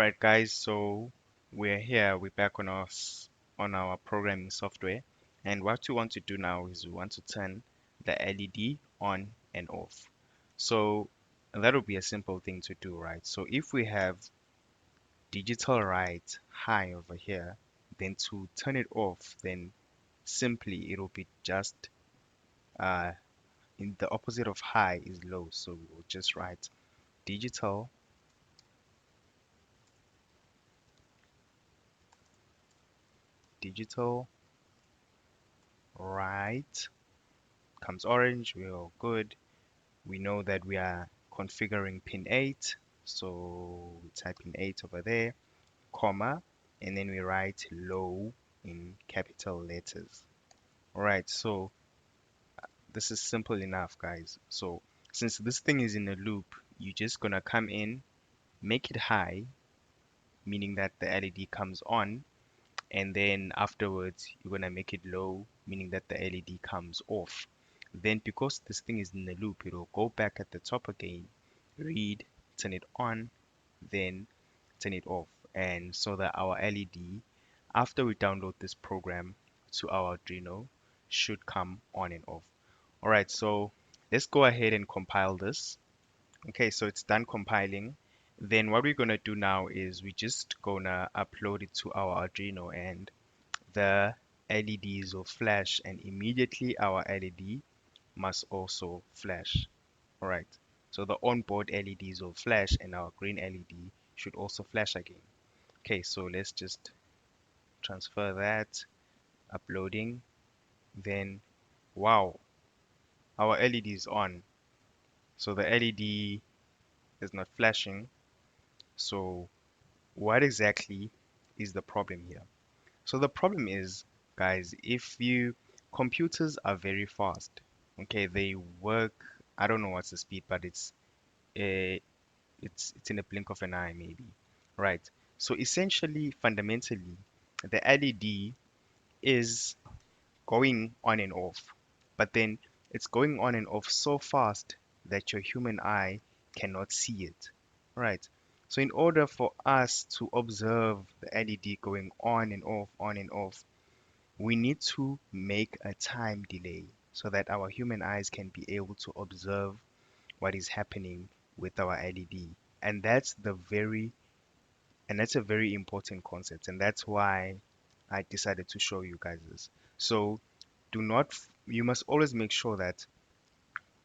right, guys. So we're here. We're back on on our programming software, and what we want to do now is we want to turn the LED on and off. So that would be a simple thing to do, right? So if we have digital right high over here, then to turn it off, then simply it'll be just uh, in the opposite of high is low. So we'll just write digital digital right comes orange, we're all good. We know that we are configuring pin 8, so we type in 8 over there, comma, and then we write low in capital letters. Alright, so this is simple enough, guys. So since this thing is in a loop, you're just gonna come in, make it high, meaning that the LED comes on, and then afterwards you're gonna make it low, meaning that the LED comes off. Then because this thing is in the loop, it'll go back at the top again, read, turn it on, then turn it off. And so that our LED, after we download this program to our Arduino, should come on and off. All right, so let's go ahead and compile this. Okay, so it's done compiling. Then what we're gonna do now is we're just gonna upload it to our Arduino, and the LEDs will flash, and immediately our LED must also flash. All right. So the onboard LEDs will flash and our green LED should also flash again. Okay, so let's just transfer that, uploading. Then, wow, our LED is on. So the LED is not flashing. So what exactly is the problem here? So the problem is, guys, if you computers are very fast, okay, they work. I don't know what's the speed, but uh, it's in a blink of an eye, maybe, right? So essentially, fundamentally, the LED is going on and off, but then it's going on and off so fast that your human eye cannot see it, right? So in order for us to observe the LED going on and off, we need to make a time delay so that our human eyes can be able to observe what is happening with our LED. And that's a very important concept, and that's why I decided to show you guys this. So you must always make sure that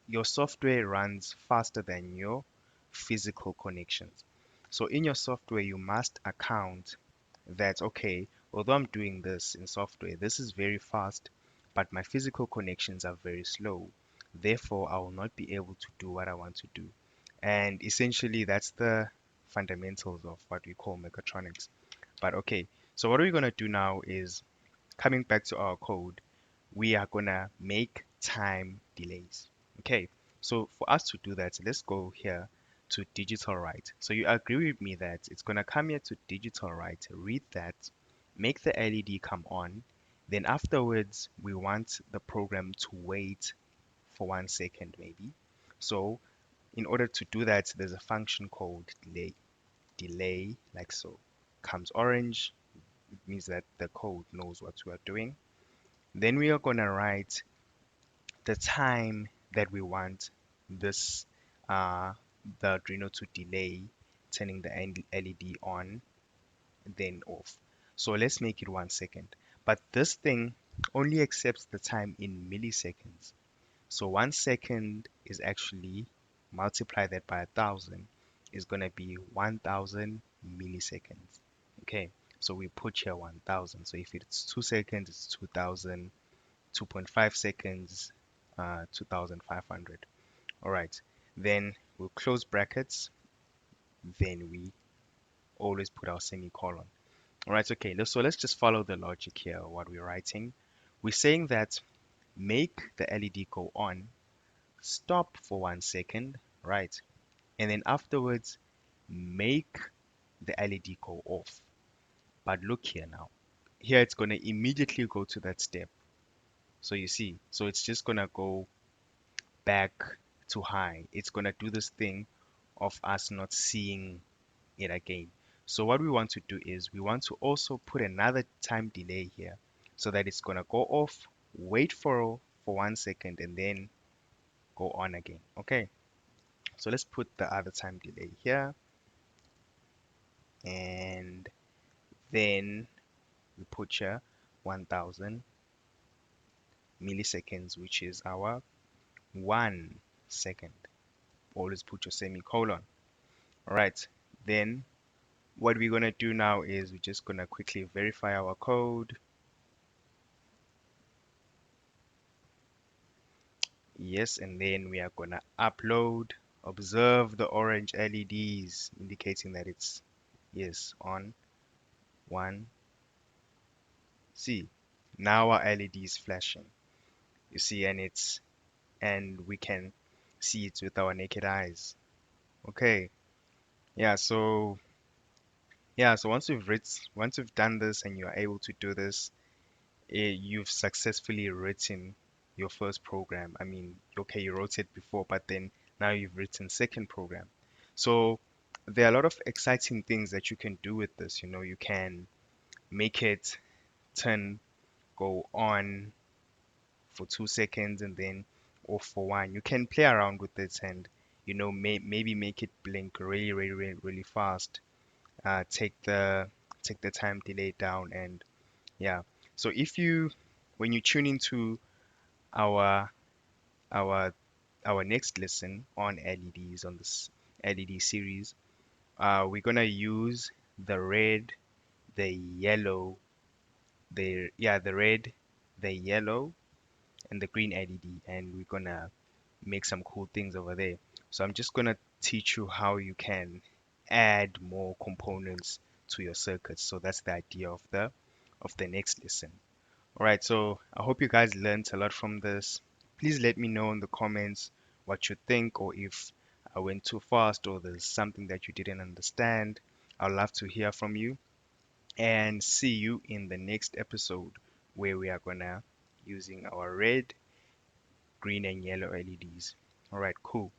your software runs faster than your physical connections. So in your software, you must account that, okay, although I'm doing this in software, this is very fast, but my physical connections are very slow. Therefore, I will not be able to do what I want to do. And essentially, that's the fundamentals of what we call mechatronics. But okay, so what we're going to do now is coming back to our code, we are going to make time delays. Okay, so for us to do that, let's go here to digital write. So you agree with me that it's going to come here to digital write, read that, make the LED come on, then afterwards we want the program to wait for 1 second maybe. So in order to do that, there's a function called delay like so. Comes orange, it means that the code knows what we are doing. Then we are going to write the time that we want this uh, the Arduino to delay turning the LED on then off. So let's make it 1 second. But this thing only accepts the time in milliseconds. So 1 second is actually multiply that by 1,000 is going to be 1,000 milliseconds. Okay, so we put here 1,000. So if it's 2 seconds, it's 2,000. 2.5 seconds, 2,500. All right, then we'll close brackets. Then we always put our semicolon. All right, okay, so let's just follow the logic here, what we're writing. We're saying that make the LED go on, stop for 1 second, right? And then afterwards, make the LED go off. But look here now. Here it's going to immediately go to that step. So you see, so it's just going to go back to high. It's going to do this thing of us not seeing it again. So what we want to do is we want to also put another time delay here so that it's gonna go off, wait for 1 second, and then go on again. Okay, so let's put the other time delay here, and then we put here 1000 milliseconds, which is our 1 second. Always put your semicolon. All right, then what we're gonna do now is we're just gonna quickly verify our code. Yes, and then we are gonna upload. Observe the orange LEDs indicating that it's yes on. One, see, now our LED is flashing. You see, and we can see it with our naked eyes. Okay, yeah. So once you've done this and you are able to do this, you've successfully written your first program. I mean, okay, you wrote it before, but then now you've written second program. So there are a lot of exciting things that you can do with this. You can make it turn go on for 2 seconds and then off for one. You can play around with it and maybe make it blink really, really, really, really fast. Take the time delay down and yeah. So when you tune into our our our next lesson on LEDs on this LED series, we're gonna use the red, the yellow, the red, the yellow, and the green LED, and we're gonna make some cool things over there. So I'm just gonna teach you how you can add more components to your circuits. So that's the idea of the next lesson. All right, so I hope you guys learned a lot from this. Please let me know in the comments what you think, or if I went too fast, or there's something that you didn't understand. I'd love to hear from you, and see you in the next episode where we are gonna using our red, green, and yellow LEDs. All right, cool.